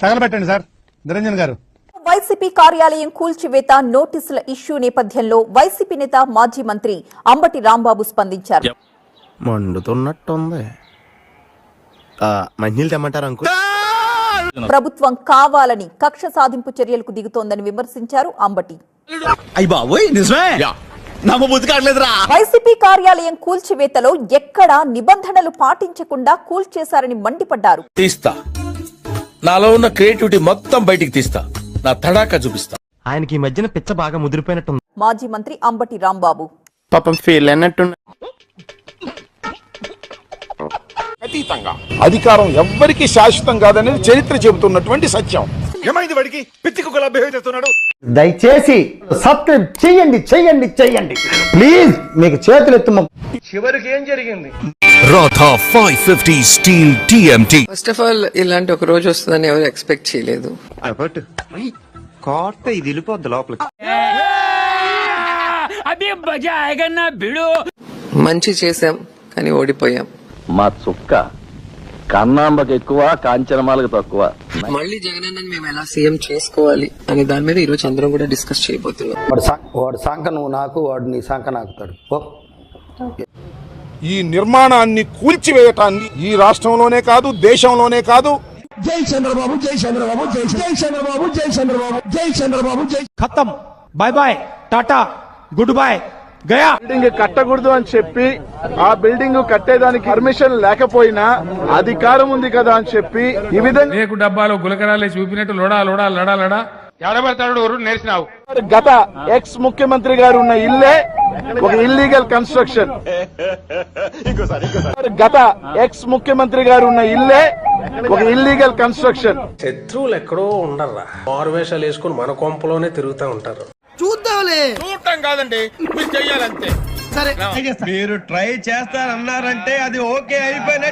తగలబెట్టండి sir Niranjan గారు. YCP కార్యాలయం కూల్చివేత నోటీసుల ఇష్యూ నేపథ్యంలో వైసీపీ నేత మాజీ మంత్రి అంబటి రాంబాబు స్పందించారు. మండుతున్నట్టుంది. మంచినీళ్ళు తెమ్మంటారు అంకుల్? ప్రభుత్వం కావాలని కక్ష సాధింపు చర్యలకు దిగుతోందని విమర్శించారు అంబటి. వైసీపీ కార్యాలయం కూల్చివేతలో ఎక్కడా నిబంధనలు పాటించకుండా కూల్చేశారని మండిపడ్డారు. తీస్తా, నాలో ఉన్న క్రియేటివిటీ మొత్తం బయటికి తీస్తా, నా తడాకా చూపిస్తా. ఆయనకి ఈ మధ్యన పిచ్చ బాగా ముదిరిపోయినట్టుంది. మాజీ మంత్రి అంబటి రాంబాబు పాపం ఫీల్ అయినట్టు. అధికారం ఎవ్వరికి శాశ్వతం కాదనేది చరిత్ర చెబుతున్నటువంటి సత్యం. ఏమైంది వాడికి? పిచ్చి కుక్కలా బిహేవ్ చేస్తున్నాడు. దయచేసి సబ్స్క్రైబ్ చేయండి చేయండి చేయండి ప్లీజ్. మీకు చేతులు ఎత్తు. చివరికి ఏం జరిగింది? రాథా 550 steel TMT. First of all ఇలాంటి ఒక రోజు వస్తుందని ఎవరు ఎక్స్పెక్ట్ చేయలేదు. ఇది వెళ్ళిపోద్ది లోపలికి. మంచి చేసాం కానీ ఓడిపోయాం. మా చుక్క కన్నాంబకి ఎక్కువ, కాంచనమాలకు తక్కువ. మళ్ళీ జగనన్నని మేము ఎలా సీఎం చేసుకోవాలి అనే దాని మీద ఈ రోజు అందరం కూడా డిస్కస్ చేయబోతున్నాం. వాడు సంఖ నువ్వు నాకు, వాడు నీ సంఖ నాకుతాడు. ఈ నిర్మాణాన్ని కూల్చివేయటాన్ని ఈ రాష్ట్రంలోనే కాదు, దేశంలోనే కాదు. జై చంద్రబాబు, జై చంద్రబాబు, జై చంద్రబాబు, జై చంద్రబాబు, జై చంద్రబాబు, జై ఖతం. Bye bye, tata, good boy, గయా. బిల్డింగ్ కట్టకూడదు అని చెప్పి ఆ బిల్డింగ్ కట్టేదానికి పర్మిషన్ లేకపోయినా అధికారం ఉంది కదా అని చెప్పి ఈ విధంగా డబ్బాలో గులకరాలే చూపినట్టు లోడా లోడా లడా లడా నేర్చినావు. గత ఎక్స్ ముఖ్యమంత్రి గారు ఉన్న ఇల్లే ఒక ఇల్లీగల్ కన్స్ట్రక్షన్. గత ఎక్స్ ముఖ్యమంత్రి గారు ఉన్న ఇల్లే ఒక ఇల్లీగల్ కన్స్ట్రక్షన్. శత్రువులు ఎక్కడో ఉండర్రా, మారువేషాలు వేసుకుని మన కొంపలోనే తిరుగుతూ ఉంటారు. చూడటం కాదండి, మీరు చెయ్యాలంతే. మీరు ట్రై చేస్తారన్నారంటే అది ఓకే అయిపోయినట్టు.